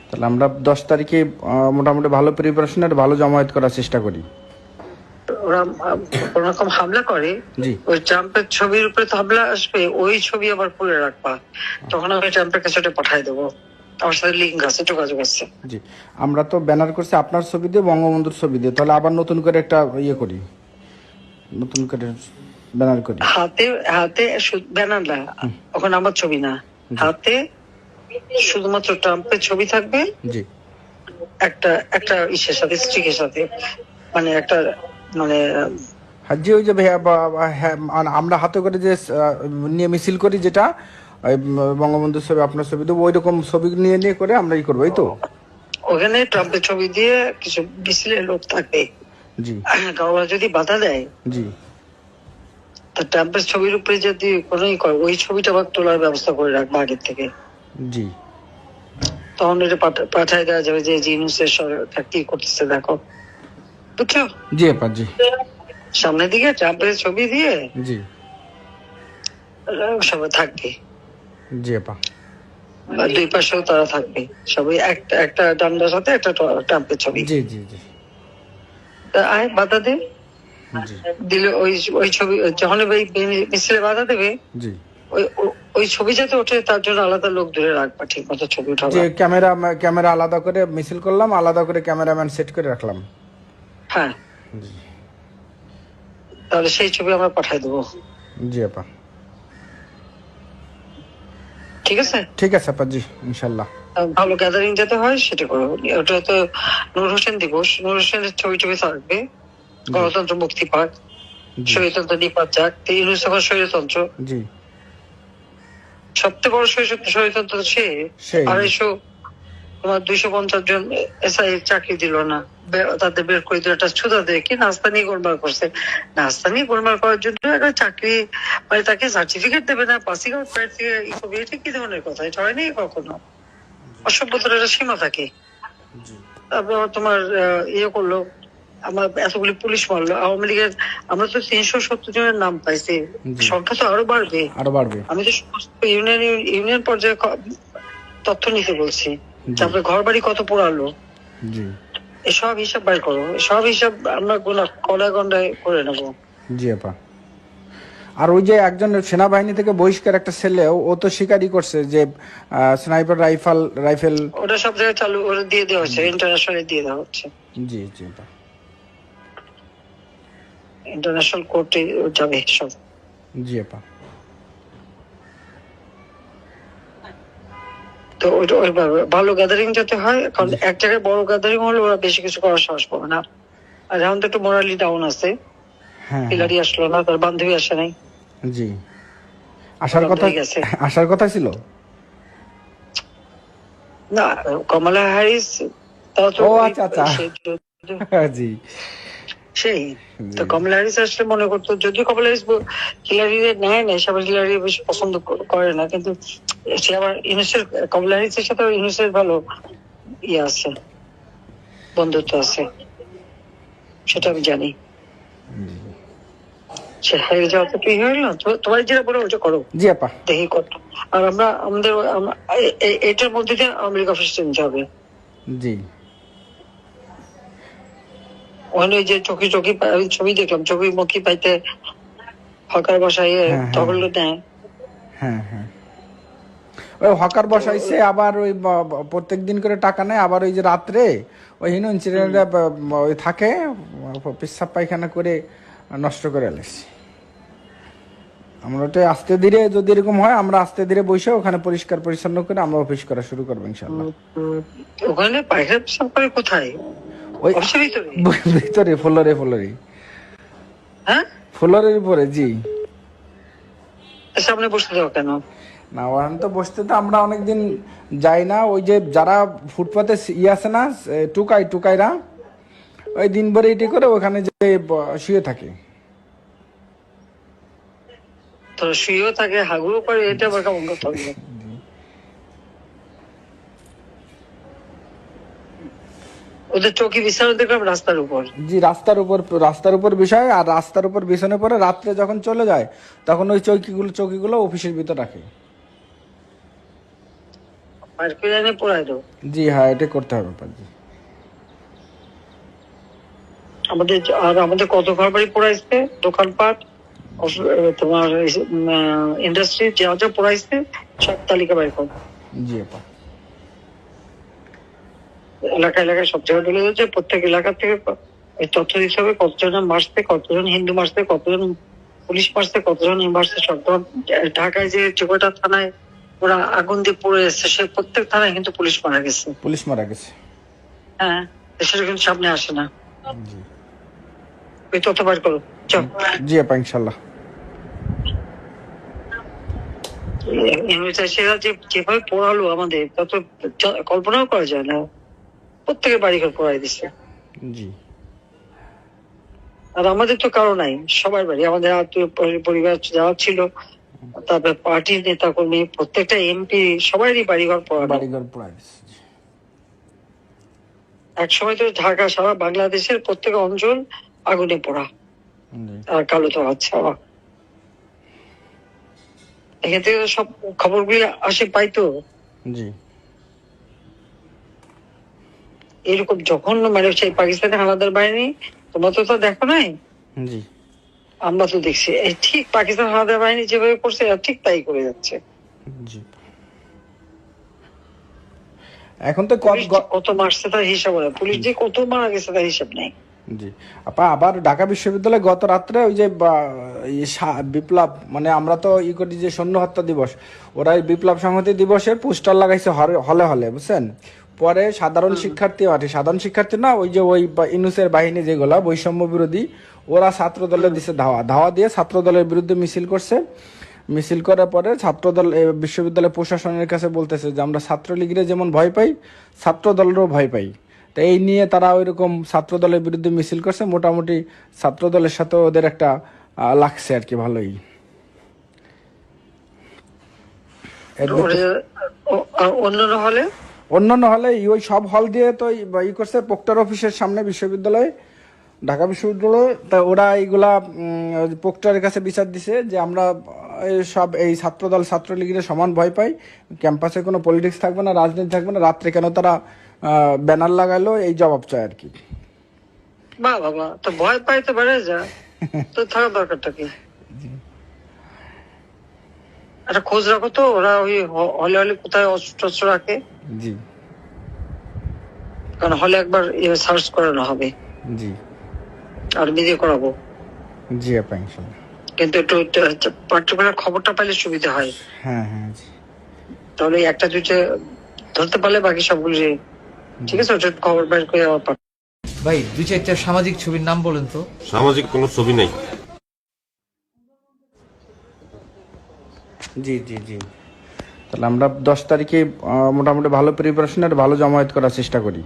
তাহলে আমরা 10 তারিখে মোটামুটি ভালো প্রিপারেশন আর ভালো জমায়েত করার চেষ্টা করি। ওরা কোন রকম হামলা করে, জি ওই ট্রাম্পের ছবির উপরে তো হামলা আসবে, ওই ছবি আবার পুরে রাখবা, তখন আমি ট্রাম্পের কাছে ওটা পাঠাই দেবো। আমার সাথে লিঙ্ক আছে, যোগাযোগ আছে। জি, আমরা তো ব্যানার করছি আপনার ছবি দিয়ে, বঙ্গবন্ধুর ছবি দিয়ে, তাহলে আবার নতুন করে একটা ইয়ে করি, নতুন করে ব্যানার করি। হাতে হাতে ব্যানার না, ওখানে আমার ছবি না, হাতে শুধুমাত্র ট্রাম্পের ছবি থাকবে, জি একটা একটা ইসের সাথে, স্ট্রিকের সাথে, মানে একটা মানে জি ওই যে ভাইয়া হ্যাঁ, আমরা হাতে করে যে নিয়ে মিছিল করি, যেটা ওই বঙ্গবন্ধুর ছবি আপনার ছবি দেবো, ওই রকম ছবি নিয়ে নিয়ে করে আমরা ই করবো, এই তো। ওখানে ট্রাম্পের ছবি দিয়ে কিছু মিছিলের লোক থাকবে, জি ওরা যদি বাধা দেয়, জি তা ট্রাম্পের ছবির উপরে যদি কোনো করে, ওই ছবিটা আবার তোলার ব্যবস্থা করে রাখবো আগের থেকে। জি তখন এটা পাঠায় দেওয়া যাবে যে জিনিসের সরকার কি করতেছে দেখো, বুঝছো? জি আপা জি সামনের দিকে ট্রাম্পের ছবি দিয়ে জি সবাই থাকবে, জি আপা বা দুই পাশেও তারা থাকবে, সবাই একটা একটা ডান্ডার সাথে একটা ট্রাম্পের ছবি। জি জি জি তা আয় বাধা দে, জি দিলে ওই ওই ছবি যখন ওই মিছিলে বাধা দেবে, জি ওই ওই ছবি যাতে ওঠে তার জন্য আলাদা লোক ধরে রাখবা, ঠিক মতো ছবি উঠাবা। যে ক্যামেরা আলাদা করে মিছিল করলাম, আলাদা করে ক্যামেরাম্যান সেট করে রাখলাম। হ্যাঁ, জি তাহলে সেই ছবি আমরা পাঠাই দেবো, জি আপা ঠিক আছে? ঠিক আছে আপা জি, ইনশাল্লাহ। ভালো গ্যাদারিং যাতে হয় সেটা করো। ওটা তো নূর হোসেন দিবস, নূর হোসেনের ছবি টবি থাকবে, গণতন্ত্র মুক্তি পাক, জি স্বৈরতন্ত্র নিপাত যাক, ইউনুস এখন স্বৈরতন্ত্র, জি সবচেয়ে বড় স্বৈরতন্ত্র সে। সেই 250 তোমার 250 জন এসআই চাকরি দিল না, তাদের বের করে দিল, একটা ছুতা দিয়ে কি নাস্তা নিয়ে গোলমাল করছে। নাস্তা নিয়ে গোলমাল করার জন্য একটা চাকরি, মানে তাকে সার্টিফিকেট দেবে না, পাসিং আউট প্যাড থেকে এটা কি ধরনের কথা? এটা হয়নি কখনো। অসভ্যতার একটা সীমা থাকে। তারপর আবার তোমার ইয়ে করলো, আমার এতগুলি পুলিশ মারলো আওয়ামী লীগের। আমরা তো 370 জনের নাম পাইছি, সংখ্যা তো আরো বাড়বে, আরো বাড়বে। আমি তো সমস্ত ইউনিয়ন পর্যায়ে তথ্য নিতে বলছি। তারপরে ঘর বাড়ি কত পোড়ালো, জি এসব হিসাব বাইর করো, সব হিসাব আমরা কড়ায় গন্ডায় করে নেবো। জি আপা। আর ওই যে একজন সেনাবাহিনী থেকে বহিষ্কার একটা ছেলে, ও তো স্বীকারই করছে যে স্নাইপার রাইফেল ওটা সব জায়গায় চালু, ওটা দিয়ে দেওয়া হচ্ছে, ইন্টারন্যাশনালি দিয়ে দেওয়া হচ্ছে, জি জি আপা ইন্টারন্যাশনাল কোর্টে যাবে সব। জি আপা তো ওইটা ওইভাবে ভালো গ্যাদারিং যাতে হয়, কারণ এক জায়গায় বড় গ্যাদারিং হলে ওরা বেশি কিছু করার সাহস পাবে না। আর এখন তো একটু মোরালি ডাউন আছে, হ্যাঁ পিলারি আসলো না, তার বান্ধবী আসে নাই। জি আসার কথা ছিল না, কমলা হ্যারিস তাও তো ও আচ্ছা আচ্ছা জি সেই তো কমলা হ্যারিস আসলে মনে করতো, যদিও কমলা হ্যারিস হিলারি নেয় না, সবাই হিলারি বেশি পছন্দ করে না, কিন্তু সে আবার ইউনুসের, কমলা হ্যারিসের সাথে ইউনুসের ভালো ইয়ে আছে, বন্ধুত্ব আছে, সেটা আমি জানি। সে হেরে যাওয়া তো তুই হইল না, তোমার যেটা বলো ওটা করো। জি আপা দেখি কত। আর আমরা আমাদের এটার মধ্যে দিয়ে আমেরিকা অফিসে নিতে হবে। জি ওখানে যে চোখে ছবি দেখলাম, চোখে মুখী পাইতে হকার বসাই তখন নেয়। হ্যাঁ হ্যাঁ ওই হকার বসাইছে, আবার ওই প্রত্যেক দিন করে টাকা নেয়, আবার ওই যে রাত্রে ওই হিনো ইনসিডেন্টে ওই থাকে, পেশাব পায়খানা করে নষ্ট করে এলেছি। আমরা ওটা আস্তে ধীরে, যদি এরকম হয় আমরা আস্তে ধীরে বসে ওখানে পরিষ্কার পরিচ্ছন্ন করে আমরা অফিস করা শুরু করবো ইনশাল্লাহ। ওখানে পায়খানা পেশাব করে কোথায়? ওই অফিসের ভিতরে? ভিতরে ফ্লোরে হ্যাঁ, ফ্লোরের উপরে। জি সামনে বসতে দাও কেন? না, ওখানে তো বসতে তো আমরা অনেকদিন যাই না। ওই যে যারা ফুটপাতে আছে না, টুকাইরা ওই দিন ভরে এটি করে ওখানে যে শুয়ে থাকে। তো শুয়েও থাকে, হাগুও করে, এটা আবার কেমন কথা হলো? ওদের চৌকি বিছানো দেখলাম রাস্তার উপর। জি রাস্তার উপর বিষয়, আর রাস্তার উপর বিছানে পরে রাত্রে যখন চলে যায় তখন ওই চৌকিগুলো অফিসের ভিতর রাখে। বাইর করে এনে পোড়াই দাও। জি হ্যাঁ, এটা করতে হবে পাজি। আমাদের কত ঘর বাড়ি পোড়াইছে, দোকানপাট, তোমার ইন্ডাস্ট্রি যা যা পোড়াইছে সব তালিকা বাইর কর। জি আপা। এলাকায় সব জায়গায় বলে দিচ্ছে, প্রত্যেক এলাকা থেকে এই তথ্য দিতে হবে, কতজন মারছে, কতজন হিন্দু মারছে, কতজন পুলিশ মারছে, কতজন মারছে সব। ঢাকায় যে কয়টা থানায় ওরা আগুন দিয়ে পড়ে এসছে, সে প্রত্যেক থানায় কিন্তু পুলিশ মারা গেছে। পুলিশ মারা গেছে। হ্যাঁ, সেটা কিন্তু সামনে আসে না। জি ওই তথ্য বার করো, চল। জি আপা, ইনশাল্লাহ। সেরা যেভাবে পড়ালো আমাদের, তা তো কল্পনাও করা যায় না। প্রত্যেকের বাড়িঘর পড়াই দিচ্ছে। জি। আর আমাদের তো কারো নাই, সবার বাড়ি, আমাদের আত্মীয় পরিবার যারা ছিল, তারপরে পার্টির নেতা কর্মী, প্রত্যেকটা এমপি সবারই বাড়িঘর পড়ানো। বাড়িঘর পড়াই দিচ্ছে। এক সময় তো ঢাকা সারা বাংলাদেশের প্রত্যেক অঞ্চল আগুনে পোড়া আর কালো তো আচ্ছা। এখান থেকে সব খবরগুলি আসে পাইতো। জি। এরকম জঘন্য, মানে সেই পাকিস্তানি হানাদার বাহিনী, তোমরা তো দেখো নাই। জি। আমরা তো দেখছি, এই ঠিক পাকিস্তান হানাদার বাহিনী যেভাবে করছে ঠিক তাই করে যাচ্ছে। জি। এখন তো কত মারছে তার হিসাব নেই, পুলিশ যে কত মারা গেছে তার হিসাব নেই। জি আপা, আবার ঢাকা বিশ্ববিদ্যালয়ে গত রাত্রে ওই যে বিপ্লব, মানে আমরা তো করি যে সৈন্য হত্যা দিবস, ওরা এই বিপ্লব সংহতি দিবসের পোস্টার লাগাইছে হলে হলে, বুঝছেন। পরে সাধারণ শিক্ষার্থী না, ওই যে ওই ইনুসের বাহিনী যেগুলা বৈষম্য বিরোধী, ওরা ছাত্র দলের দিছে ধাওয়া দিয়ে ছাত্র দলের বিরুদ্ধে মিছিল করছে। মিছিল করার পরে ছাত্রদল বিশ্ববিদ্যালয় প্রশাসনের কাছে বলতেছে যে আমরা ছাত্রলীগের যেমন ভয় পাই, ছাত্র দলেরও ভয় পাই। তো এই নিয়ে তারা ওইরকম ছাত্র দলের বিরুদ্ধে মিছিল করছে। মোটামুটি ছাত্র দলের সাথে ওদের একটা লাগছে আর কি, ভালোই। অন্যান্য হলে ওই সব হল দিয়ে তো করছে প্রক্টর অফিসের সামনে বিশ্ববিদ্যালয়ে, ঢাকা বিশ্ববিদ্যালয়। তা ওরা এইগুলা প্রক্টরের কাছে বিচার দিছে যে আমরা সব এই ছাত্রদল ছাত্রলীগের সমান ভয় পাই, ক্যাম্পাসে কোনো পলিটিক্স থাকবে না, রাজনীতি থাকবে না, রাত্রে কেন তারা ব্যানার লাগাইলো, এই জবাব চায় আর কি। বাবা তো ভয় পাই তো বেড়ে যা, তো থাকার দরকারটা কি? একটা খোঁজ রাখো তো, ওরা ওই হলে হলে কোথায় অস্ত্র রাখে। জি। কারণ হলে একবার সার্চ করানো হবে। জি। আর নিজে করাবো। জি আপা, ইনশাআল্লাহ। কিন্তু একটু পার্টিকুলার খবরটা পাইলে সুবিধা হয়। হ্যাঁ হ্যাঁ জি। তাহলে একটা দুইটা ধরতে পারলে বাকি সবগুলো ঠিক আছে। ওটা খবর বের করে ভাই 2-4টা সামাজিক ছবির নাম বলেন তো। সামাজিক কোনো ছবি নাই। জি জি জি। তাহলে আমরা 10 তারিখে মোটামুটি ভালো প্রিপারেশন আর ভালো জমায়েত করার চেষ্টা করি।